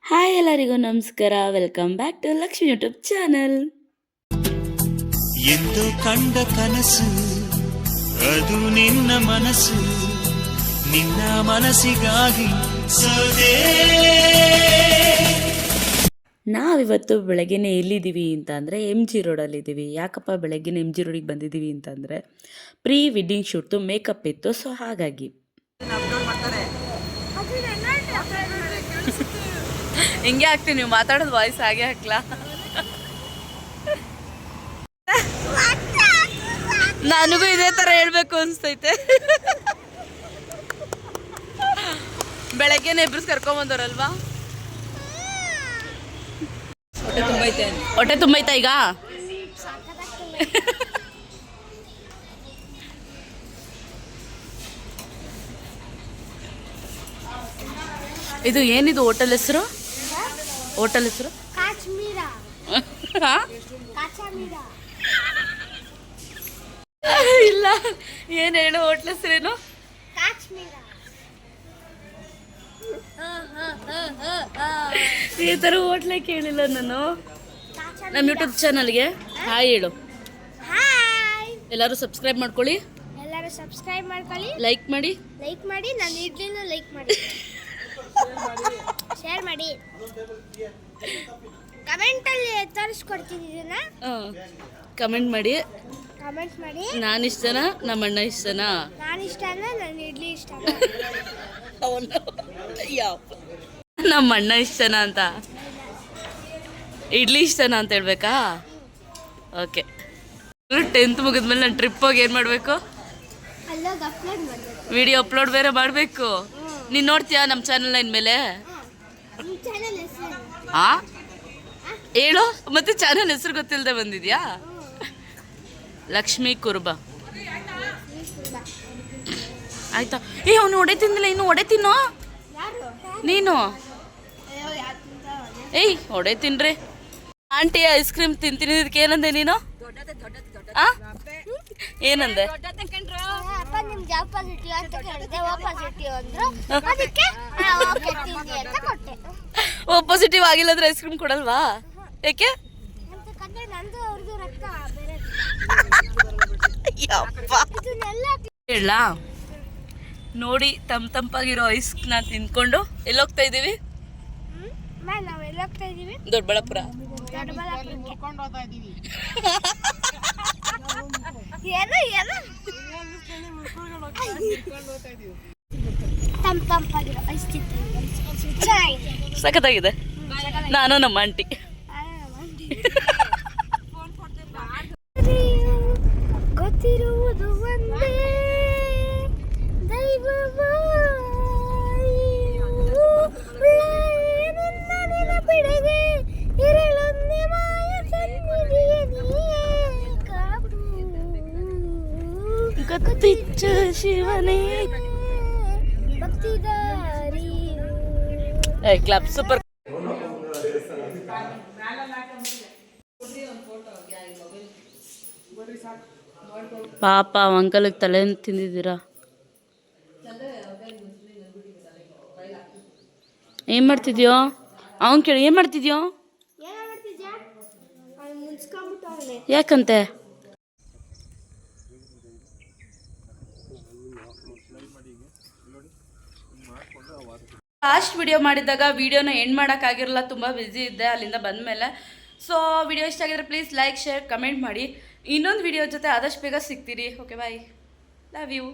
Hi ಎಲ್ಲರಿಗೂ ನಮಸ್ಕಾರ. Welcome back to Lakshmi YouTube channel. ಎಂದು ಕಂಡ ಕನಸು ಅದು ನಿನ್ನ ಮನಸ್ಸು, ನಿನ್ನ ಮನಸ್ಸಿಗಾಗಿ ಸೋದೆ. ನಾವಿವತ್ತು ಬೆಳಗ್ಗೆನೆ ಎಲ್ಲಿದ್ದೀವಿ ಅಂತ ಅಂದರೆ MG ರೋಡಲ್ಲಿದ್ದೀವಿ. ಯಾಕಪ್ಪ ಬೆಳಗ್ಗೆನೆ MG ರೋಡಿಗೆ ಬಂದಿದ್ದೀವಿ ಅಂತಂದರೆ ಪ್ರೀ ವೆಡ್ಡಿಂಗ್ ಶೂಟ್ದು ಮೇಕಪ್ ಇತ್ತು. ಸೊ ಹಾಗಾಗಿ ಹಿಂಗೆ ಹಾಕ್ತೀನಿ, ನೀವು ಮಾತಾಡೋದು ವಾಯ್ಸ್ ಹಾಗೆ ಹಾಕ್ಲಾ? ನನಗೂ ಇದೇ ಥರ ಹೇಳ್ಬೇಕು ಅನಿಸ್ತೈತೆ. ಬೆಳಗ್ಗೆನೆ ಇಬ್ರು ಕರ್ಕೊಂಬಂದವ್ರಲ್ವಾ? ಹೊಟ್ಟೆ ತುಂಬೈತಾ ಈಗ? ಇದು ಏನಿದು ಹೋಟೆಲ್ ಹೆಸರು? ಹೋಟೆಲ್ ಹೆಸರು ಇಲ್ಲ, ಏನು ಹೇಳು ಹೋಟ್ಲ್ ಹೆಸರೇನು? ಈ ಥರ ಹೋಟ್ಲೇ ಕೇಳಿಲ್ಲ ನಾನು. ನಮ್ಮ ಯೂಟ್ಯೂಬ್ ಚಾನಲ್ಗೆ ಹಾಯ್ ಹೇಳು. ಎಲ್ಲರೂ ಸಬ್ಸ್ಕ್ರೈಬ್ ಮಾಡ್ಕೊಳ್ಳಿ, ಲೈಕ್ ಮಾಡಿ ನನ್ನ ಇಡ್ಲಿನ ಲೈಕ್ ಮಾಡಿ, ಶೇರ್ ಮಾಡಿ, ಕಮೆಂಟ್ ಅಲ್ಲಿ ತರಿಸ್ಕೊಡ್ತೀನಿ. ಇದನ್ನ ಕಮೆಂಟ್ ಮಾಡಿ. ನಾನು ಇಷ್ಟನಾ ನಮ್ಮ ಅಣ್ಣ ಇಷ್ಟನಾ? ನಾನು ಇಷ್ಟನಾ ನನ್ನ ಇಡ್ಲಿ ಇಷ್ಟನಾ? ನಮ್ಮ ಅಣ್ಣ ಇಷ್ಟನಾ ಅಂತ, ಇಡ್ಲಿ ಇಷ್ಟನಾ ಅಂತ ಹೇಳ್ಬೇಕಾ? ಓಕೆ. 10th ಮುಗಿದ್ಮೇಲೆ ನಾನು ಟ್ರಿಪ್ ಹೋಗಿ ಏನು ಮಾಡಬೇಕು? ವಿಡಿಯೋ ಅಪ್ಲೋಡ್ ಬೇರೆ ಮಾಡಬೇಕು. ನೀನು ನೋಡ್ತೀಯಾ ನಮ್ಮ ಚಾನಲ್ನ ಇನ್ಮೇಲೆ? ಹಾಂ ಹೇಳು. ಮತ್ತೆ ಚಾನಲ್ ಹೆಸರು ಗೊತ್ತಿಲ್ಲದೆ ಬಂದಿದ್ಯಾ? ಲಕ್ಷ್ಮೀ ಕುರುಬ ಆಯ್ತಾ? ಅವನು ಒಡೆ ತಿಂದಿಲ್ಲ, ಇನ್ನು ಒಡೆ ತಿನ್ನೋ ನೀನು. ಒಡೆ ತಿನ್ರಿ. ಆಂಟಿ ಐಸ್ ಕ್ರೀಮ್ ತಿಂತೀನಿ, ಇದಕ್ಕೆ ಏನಂದೆ ನೀನು? ಏನಂದೆ? ಪಾಸಿಟಿವ್ ಆಗಿಲ್ಲ ಅಂದ್ರೆ ಐಸ್ ಕ್ರೀಮ್ ಕೊಡಲ್ವಾ? ಯಾಕೆ? ಹೇಳ ನೋಡಿ, ತಂಪಾಗಿರೋ ಐಸ್ನ ತಿನ್ಕೊಂಡು ಎಲ್ಲೋಗ್ತಾ ಇದೀವಿ? ದೊಡ್ಡಬಳ್ಳಾಪುರ. ಸಖತ್ತಾಗಿದೆ. ನಾನು ನಮ್ಮ ಆಂಟಿ. ಗೊತ್ತಿರುವುದು ಒಂದೇ ನೆನಪಿಡದೆ ಇರಳೊಂದೆ ಮಾಯ ಗೊತ್ತಿಚ್ಚು ಶಿವನೇ ಭಕ್ತಿದಾರಿ. Club super. ಪಾಪ ಅಂಕಲ್ಗೆ ತಲೆ ತಿಂದಿದ್ದೀರಾ? ಏನು ಮಾಡ್ತಿದ್ಯೋ? ಅವನು ಕೇಳಿ, ಏನು ಮಾಡ್ತಿದ್ಯೋ? ಯಾಕಂತೆ? ಲಾಸ್ಟ್ ವಿಡಿಯೋ ಮಾಡಿದಾಗ ವಿಡಿಯೋನ ಎಂಡ್ ಮಾಡೋಕ್ಕಾಗಿರಲ್ಲ, ತುಂಬ ಬ್ಯುಸಿ ಇದ್ದೆ ಅಲ್ಲಿಂದ ಬಂದಮೇಲೆ. ಸೊ ವಿಡಿಯೋ ಇಷ್ಟ ಆಗಿದ್ರೆ ಪ್ಲೀಸ್ ಲೈಕ್, ಶೇರ್, ಕಮೆಂಟ್ ಮಾಡಿ. ಇನ್ನೊಂದು ವಿಡಿಯೋ ಜೊತೆ ಆದಷ್ಟು ಬೇಗ ಸಿಗ್ತೀರಿ. Okay, bye, love you.